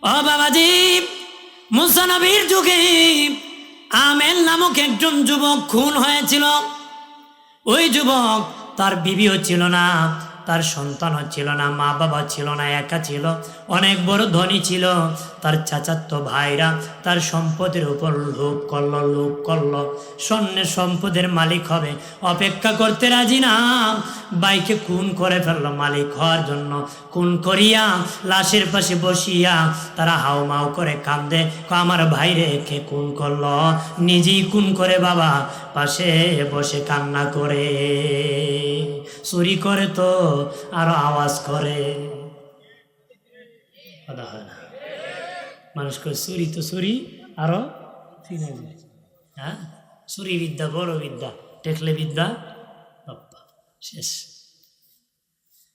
ও বাবাজি, মুসা নবীর যুগে আমেল নামক একজন যুবক খুন হয়েছিল। ওই যুবক, তার বিবিও ছিল না, তার সন্তানও ছিল না, মা বাবা ছিল না, একা ছিল, অনেক বড় ধনী ছিল। তার চাচাতো ভাইরা তার সম্পদের উপর লোভ করলো, স্বর্ণের সম্পদের মালিক হবে অপেক্ষা করতে রাজি না। বাইকে খুন করে ফেললো মালিক হওয়ার জন্য। খুন করিয়া লাশের পাশে বসিয়া তারা হাউমাউ করে কান্দে, আমার ভাইরে কে খুন করলো? নিজেই খুন করে বাবা, পাশে বসে কান্না করে। চুরি করে তো আরো আওয়াজ করে, কথা হয় না? মানুষ করে চুরি তো চুরি, আরো হ্যাঁ, চুরি বিদ্যা বড় বিদ্যা, টেকলে বিদ্যা বাপ্পা শেষ।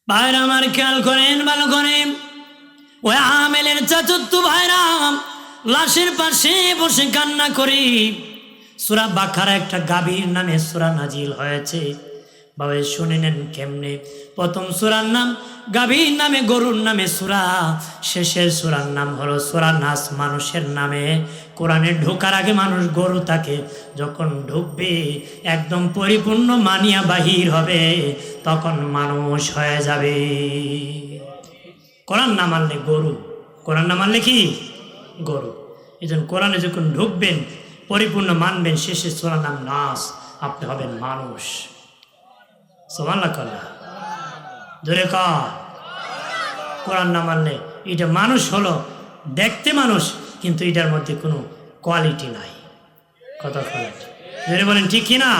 ভাইরা আমার খেয়াল করেন, ভালো করেন, ওই আমেলের চাচত্তু ভাইরা লাশের পাশে বসে কান্না করি। সূরা বাকারা একটা গাভীর নামে সূরা নাজিল হয়েছে। বাবা শুনে নেন কেমনে। প্রথম সূরার নাম গাভীর নামে, গরুর নামে সূরা। শেষের সূরার নাম হলো সূরা নাস, মানুষের নামে। কোরআনে ঢোকার আগে মানুষ গরু থাকে, যখন ঢুকবে একদম পরিপূর্ণ মানিয়া বাহির হবে, তখন মানুষ হয়ে যাবে। কোরআন না মানলে গরু, কোরআন না মানলে কি গরু। এই জন্য কোরআনে যখন ঢুকবেন পরিপূর্ণ মানবেন, শেষে সূরার নাম নাস, আপনি হবেন মানুষ। সুবহানাল্লাহ করা জোরে কর। কোরআন না মানলে এটা মানুষ হলো, দেখতে মানুষ, কিন্তু এটার মধ্যে কোনো কোয়ালিটি নাই। কথা বলেন, জোরে বলেন ঠিক কিনা?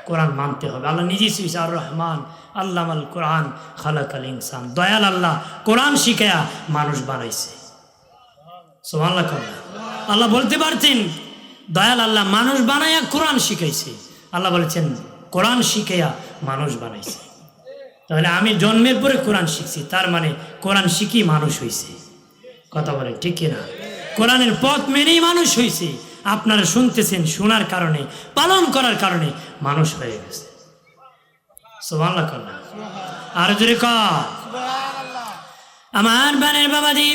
কোরআন মানতে হবে। আল্লাহ নিজেই শিখেছে, আর রহমান আল্লামাল কোরআন খালাকাল ইনসান। দয়াল আল্লাহ কোরআন শিখায়া মানুষ বানাইছে। সুবহানাল্লাহ করা। আল্লাহ বলতে পারতেন দয়াল আল্লাহ মানুষ বানাইয়া কোরআন শিখাইছে। আল্লাহ বলেছেন কোরআন শিখাইয়া মানুষ বানাইছে। তাহলে আমি জন্মের পরে কোরআন শিখছি, তার মানে কোরআন শিখি মানুষ হইছে। কথা বলেন ঠিক কিনা? কোরআনের পথ মেনেই মানুষ হইছে। আপনারা শুনতেছেন, শোনার কারণে, পালন করার কারণে মানুষ হয়ে গেছে। সুবহানাল্লাহ করা। আর জোরে কর। আমার বানের বাবাজি,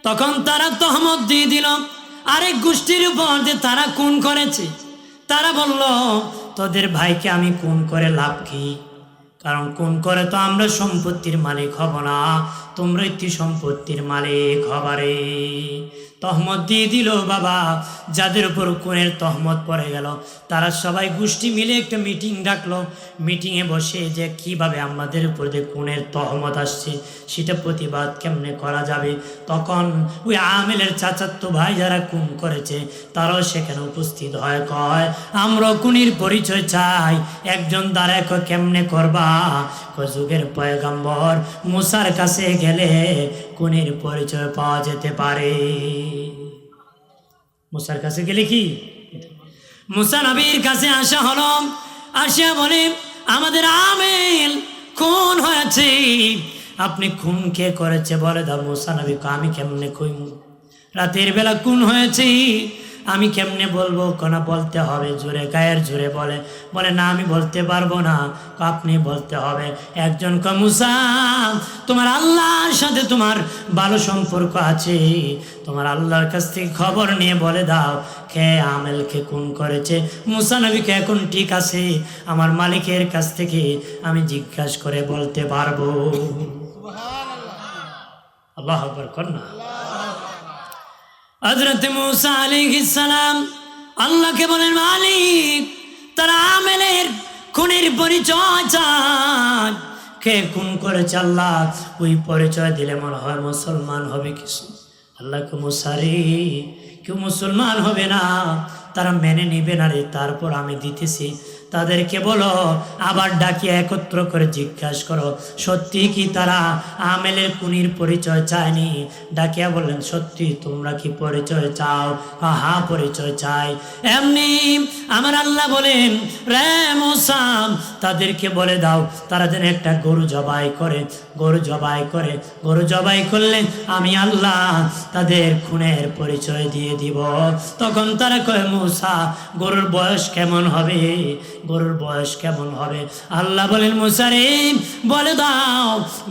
তখন তারা তহমত দিয়ে দিল আরেক গোষ্ঠীর উপর যে তারা খুন করেছে। তারা বলল, তোদের ভাইকে আমি খুন করে লাভ কি? কারণ খুন করে তো আমরা সম্পত্তির মালিক হব না, তোমরাই তো সম্পত্তির মালিক হবারে। তহমত দিয়ে দিল বাবা। যাদের উপর খুনের তহমত পড়ে গেল, তারা সবাই গোষ্ঠী মিলে একটা মিটিং ডাকলো। মিটিংয়ে বসে যে কিভাবে আমাদের উপর যে খুনের তহমত আসছে সেটা প্রতিবাদ কেমনে করা যাবে। তখন ওই আমেলের চাচাতো ভাই যারা খুন করেছে তারাও সেখানে উপস্থিত হয়। কয়, আমরা খুনির পরিচয় চাই। একজন দ্বারা কেমনে করবা? যুগের পয়গম্বর মুসার কাছে গেলে খুনির পরিচয় পাওয়া যেতে পারে। মুসার কাছে গেলে কি? মুসা নবীর কাছে আসা হলো। আসিয়া বলে, আমাদের আমেল খুন হয়েছে, আপনি খুন কে করেছে বলে দাও। মুসা নবী, আমি কেমনে কইম? রাতের বেলা খুন হয়েছে, আমি কেমনে বলবো? কোনা বলতে হবে, জোরে গায়ের জোরে বলে না, আমি বলতে পারবো না, আপনি বলতে হবে। একজন মুসা, তোমার আল্লাহর সাথে তোমার ভালো সম্পর্ক আছে, তোমার আল্লাহর কাছ থেকে খবর নিয়ে বলে দাও কে আমেলকে খুন করেছে। মুসা নবীকে এখন ঠিক আছে, আমার মালিকের কাছ থেকে আমি জিজ্ঞাসা করে বলতে পারবো। আল্লাহু আকবার কর না। হযরত মুসা আলাইহিস সালাম আল্লাহকে বলেন, মালিক, তারা আমেলের খুনের পরিচয় চায়, কে খুন করেছে আল্লাহ, ওই পরিচয় দিলে মনে হয় মুসলমান হবে কিছু। আল্লাহকে, মুসা রে, কেউ মুসলমান হবে না, তারা মেনে নিবে না রে, তারপর আমি দিতেছি। তাদেরকে বলো, আবার ডাকিয়ে একত্র করে জিজ্ঞাসা করো, সত্যি কি তারা আমেলের খুনির পরিচয় চায়নি? ডাকিয়া বললেন, সত্যি তোমরা কি পরিচয় চাও? হ্যাঁ, পরিচয় চাই। এমনি আমার আল্লাহ বলেন, রে মুসা, তাদেরকে বলে দাও তারা যেন একটা গরু জবাই করে। গরু জবাই করলে আমি আল্লাহ তাদের খুনের পরিচয় দিয়ে দিব। তখন তারা কয়, মুসা, গরুর বয়স কেমন হবে? গরুর বয়স কেমন হবে? আল্লাহ বলেন মুসা রে বলে দাও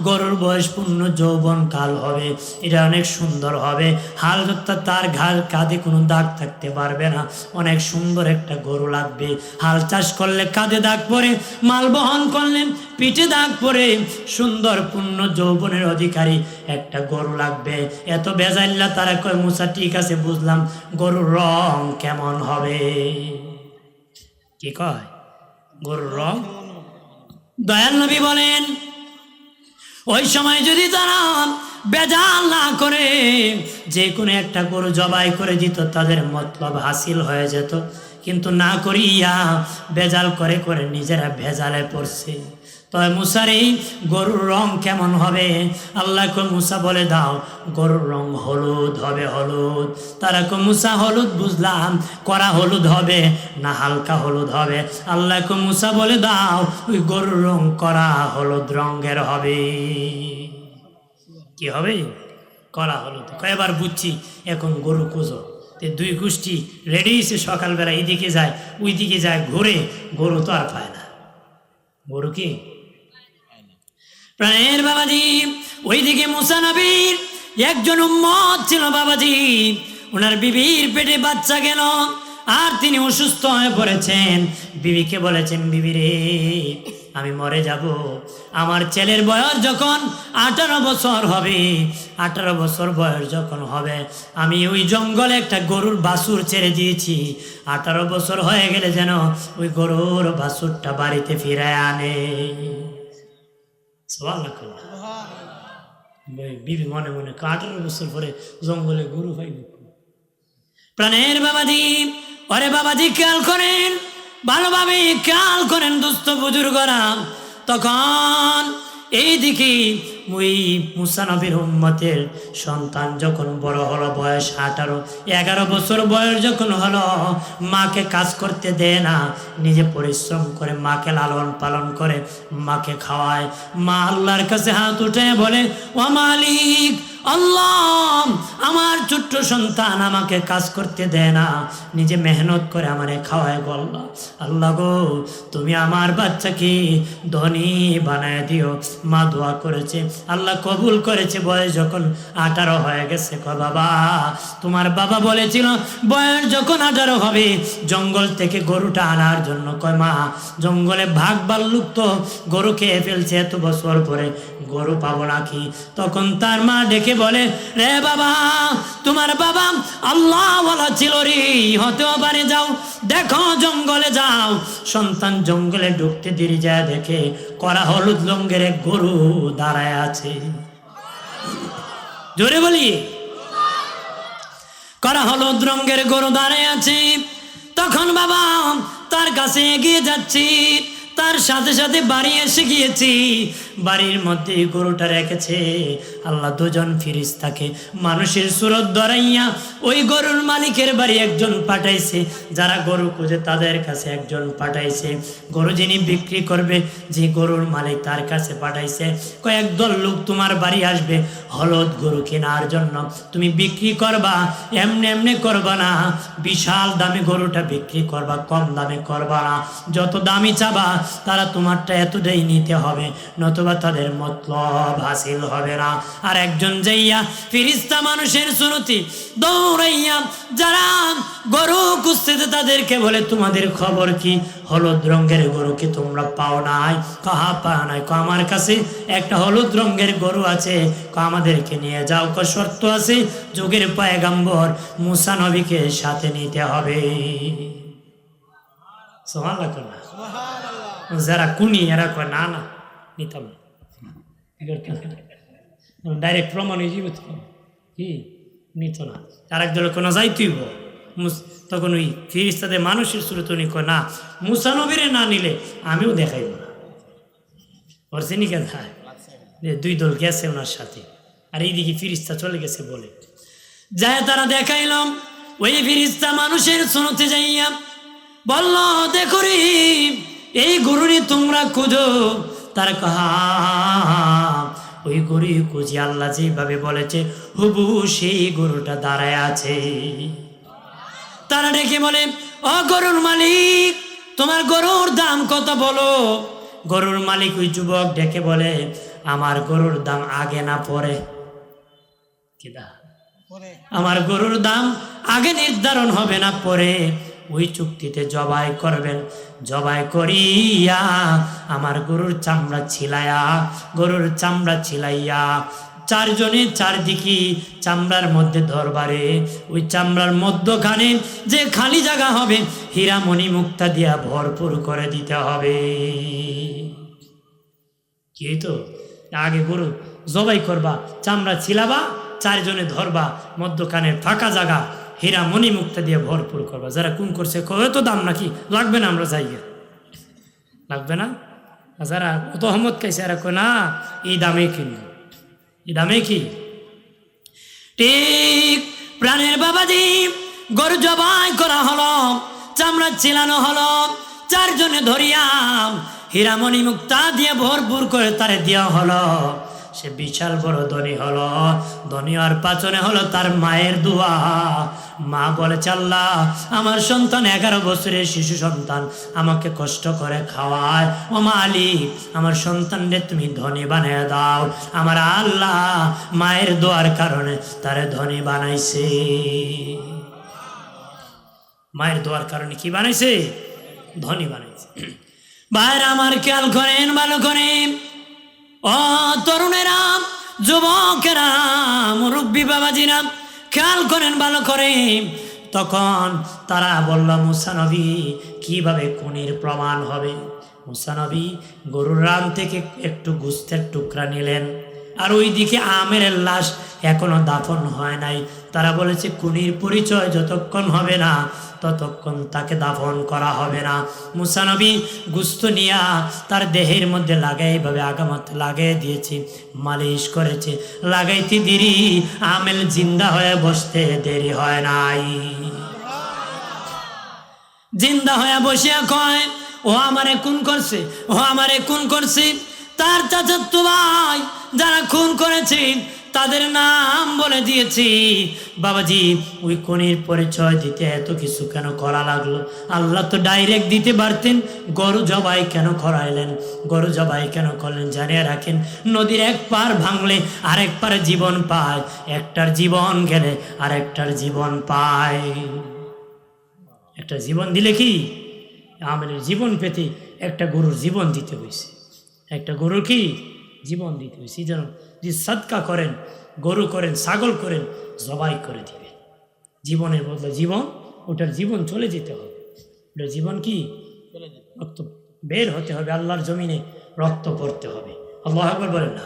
গরুর বয়স পূর্ণ যৌবন কাল হবে, এটা অনেক সুন্দর হবে, হাল তার ঘাড় কাঁধে কোনো দাগ থাকতে পারবে না, অনেক সুন্দর একটা গরু লাগবে। হাল চাষ করলে কাঁধে দাগ পড়ে, মাল বহন করলে পিঠে দাগ পড়ে, সুন্দর পূর্ণ যৌবনের অধিকারী একটা গরু লাগবে। এত বেজাইল্লা তারা কয় মুসা ঠিক আছে বুঝলাম, গরুর রং কেমন হবে? কি কয় গরুর রং? দয়াল নবী বলেন ওই সময় যদি তারা বেজাল না করে যে কোনো একটা গরু জবাই করে দিত তাদের মতলব হাসিল হয়ে যেত, কিন্তু না করিয়া বেজাল করে করে নিজেরা ভেজালে পড়ছে। তবে মুসার এই গরুর রং কেমন হবে? আল্লাহ কো মুসা বলে দাও গরুর রং হলুদ হবে, হলুদ। তারা কো মুসা হলুদ বুঝলাম, কড়া হলুদ হবে না হালকা হলুদ হবে? আল্লাহ কো মুসা বলে দাও ওই গরুর রং কড়া হলুদ রঙের হবে। কি হবে? কড়া হলুদ। কয়েকবার বুঝছি এখন গরু খুঁজো, দুই গোষ্ঠী রেডি হয়েছে, সকালবেলা এইদিকে যায় ওইদিকে যায় ঘুরে, গরু তো আর পায় না। গরু কি প্রাণের বাবাজি? ওইদিকে মুসা নবীর একজন উম্মত ছিল বাবাজি, ওনার বিবির পেটে বাচ্চা গেল আর তিনি অসুস্থ হয়ে পড়েছেন। বিবিকে বলেছেন বিবি রে আমি মরে যাব, আমার ছেলের বয়স যখন 18 বছর হবে, 18 বছর বয়স যখন হবে আমি ওই জঙ্গলে একটা গরুর বাছুর ছেড়ে দিয়েছি, 18 বছর হয়ে গেলে যেন ওই গরুর বাছুরটা বাড়িতে ফিরে আনে। বিবি মনে মনে 18 বছর পরে জঙ্গলে গরু পাইব। প্রাণের বাবাজি, ওরে বাবাজি খেয়াল করেন, ভালোভাবে খেয়াল করেন দুস্থ বুজুর্গরা। তখন এইদিকে ওই মুসা নবীর উম্মতের সন্তান যখন বড় হলো, বয়স 18-11 বছর বয়স যখন হলো, মাকে কাজ করতে দেয় না, নিজে পরিশ্রম করে মাকে লালন পালন করে মাকে খাওয়ায়। মা আল্লাহর কাছে হাত উঠে বলে ও মালিক আল্লাহ, আমার ছোট্ট সন্তান আমাকে কাজ করতে দেয় না, নিজে মেহনত করে আমারে খাওয়ায় গো আল্লাহ। আল্লাহ গো তুমি আমার বাচ্চাকে ধনী বানায় দিও। মা দোয়া করেছে, আল্লাহ কবুল করেছে। বয়স যখন 18 হয়ে গেছে, কয় বাবা তোমার বাবা বলেছিল বয়স যখন 18 হবে জঙ্গল থেকে গরুটা আনার জন্য। কয় মা জঙ্গলে ভাগ ভাল্লুক তো গরু খেয়ে ফেলছে, এত বছর পরে গরু পাবো নাকি? তখন তার মা ডেকে বলে রে বাবা তোমার বাবা আল্লাহ ওয়ালা ছিল রে, হতেও পারে, যাও দেখো জঙ্গলে যাও। সন্তান জঙ্গলে ঢুকতে দেরি যায়, দেখে কড়া হলুদ রঙের এক গরু দাঁড়ায় আছে। জোরে বলি কড়া হলুদ রঙের গরু দাঁড়ায় আছে। তখন বাবা তার কাছে এগিয়ে যাচ্ছি, তার সাথে সাথে বাড়ি এসে গিয়েছি, বাড়ির মধ্যে গরুটা রেখেছে। আল্লাহ দুজন ফেরেশতাকে মানুষের সুরত ধরাইয়া ওই গরুর মালিকের বাড়ি একজন পাঠাইছে, যারা গরু খুঁজে তাদের কাছে একজন পাঠাইছে। গরু যিনি বিক্রি করবে, যে গরুর মালিক তার কাছে পাঠাইছে, কয়েকদল লোক তোমার বাড়ি আসবে হলুদ গরু কেনার জন্য। তুমি বিক্রি করবা, এমনি এমনি করবা না, বিশাল দামে গরুটা বিক্রি করবা, কম দামে করবা না। যত দামি চাবা তারা তোমারটা এতটাই নিতে হবে, নতুবা তাদের মতলব হাসিল হবে না। আর একজন যাইয়া ফেরেশতা মানুষের সুরতি দৌড়াইয়া যারা গরু খুঁজতে তাদেরকে বলে তোমাদের খবর কি? হলুদ রঙের গরু কি তোমরা পাও নাই? কাহা পাও নাই? আমার কাছে একটা হলুদ রঙের গরু আছে, আমাদেরকে নিয়ে যাও। শর্ত আছে, যুগের পয়গম্বর মুসা নবীকে সাথে নিতে হবে। সুবহানাল্লাহ। যারা কুনি এরা কয় না না নিতাম না, ডাইরেক্ট প্রমাণ হয়ে যাবে কি নিত না। আর একদল কোনো যাইতেইব, তখন ওই ফেরেশতাদের মানুষের সুরত উনি কয় না মুসা নবীরে না নিলে আমিও দেখাইব না। ওর চিনিকে যায় দুই দল গেছে ওনার সাথে, আর এইদিকে ফেরেশতা চলে গেছে বলে যায়। তারা দেখাইলাম ওই ফেরেশতা মানুষের সুরতে যাইয়া বলল দেখো রে এই গরুরে তোমরা খুঁজো। তার কাহা ওই গরু খুঁজি, আল্লাহ যেভাবে বলেছে হুবু সেই গরুটা দাঁড়ায় আছে। তারা ডেকে বলে ও গরুর মালিক তোমার গরুর দাম কত বলো। গরুর মালিক ওই যুবক ডেকে বলে, আমার গরুর দাম আগে না পরে? আমার গরুর দাম আগে নির্ধারণ হবে না পরে? ওই চুক্তিতে জবাই করবেন, জবাই করিয়া আমার গরুর চামড়া ছিলাইয়া চারজনে চারদিকে চামড়ার মধ্যে ধরবারে, ওই চামড়ার মধ্যখানে যে খালি জায়গা হবে হীরামণি মুক্তা দিয়া ভরপুর করে দিতে হবে। কি তো আগে গরু জবাই করবা, চামড়া ছিলাবা, চারজনে ধরবা, মধ্যখানের ফাঁকা জায়গা হীরামণি মুক্তা দিয়ে ভরপুর করবা। যারা কোন করছে কবে তো দাম নাকি লাগবে না, আমরা যাই লাগবে না। যারা কত হমত খাইছে এরা কয় না এই দামে কিনবো, এই দামে কি ঠিক। প্রাণের বাবাজি গরু জবাই করা হলো, চামড়া ছিলানো হলো, চারজনে ধরিয়া হীরামণি মুক্তা দিয়ে ভরপুর করে তারে দেওয়া হলো। সে বিশাল বড় ধনী হলো। ধনী হওয়ার পাচনে হলো তার মায়ের দোয়া। মা বলেছে, আল্লাহ আমার সন্তান 11 বছরের শিশু সন্তান আমাকে কষ্ট করে খাওয়ায়, ও মালিক আমার সন্তানরে তুমি ধনী বানিয়ে দাও। আমার আল্লাহ মায়ের দোয়ার কারণে তারে ধনী বানাইছে। মায়ের দোয়ার কারণে কি বানাইছে? ধনী বানাইছে। ভাইরা আমার খেয়াল করেন, ভালো করেন ও তরুণেরা, যুবকেরা, মুরব্বী বাবাজিরা, খেয়াল করেন ভালো করে। তখন তারা বলল, মুসা নবী কিভাবে খুনির প্রমাণ হবে? মুসা নবী গরুর রান থেকে একটু গোশতের টুকরা নিলেন, আর ওইদিকে আমেরের লাশ এখনো দাফন হয় নাই। তারা বলেছে খুনির পরিচয় যতক্ষণ হবে না ততক্ষণ তাকে দাফন করা হবে না। মুসা নবী গোশত নিয়া তার দেহের মধ্যে লাগাই ভাবে আগামাত লাগাই দিয়েছে, মালিশ করেছে। লাগাইতে দেরি, আমেল জিন্দা হয়ে বসতে দেরি হয় নাই। জিন্দা হয়ে বসে কয়, ও আমারে খুন করছে, ও আমারে খুন করছে। তার চাচাতো ভাই যারা খুন করেছে তাদের নাম বলে দিয়েছি। বাবাজি ওই খুনির পরিচয় দিতে এত কিছু কেন করা লাগলো? আল্লাহ তো ডাইরেক্ট দিতে পারতেন। গরু জবাই কেন করাইলেন? গরু জবাই কেন করলেন? জানিয়ে রাখেন, নদীর এক পার ভাঙলে আরেক পারে জীবন পায়, একটার জীবন গেলে আরেকটার জীবন পায়। একটা জীবন দিলে কি আমাদের জীবন পেতে একটা গরুর জীবন দিতে হয়েছে, একটা গরুর কি জীবন দিতে হয়েছে। যেন যে সাদকা করেন, গরু করেন, ছাগল করেন, জবাই করে দিবে। জীবনের বদলে জীবন, ওটার জীবন চলে যেতে হবে। ওটার জীবন কি রক্ত বের হতে হবে, আল্লাহর জমিনে রক্ত পড়তে হবে। আল্লাহু আকবার বলেন না।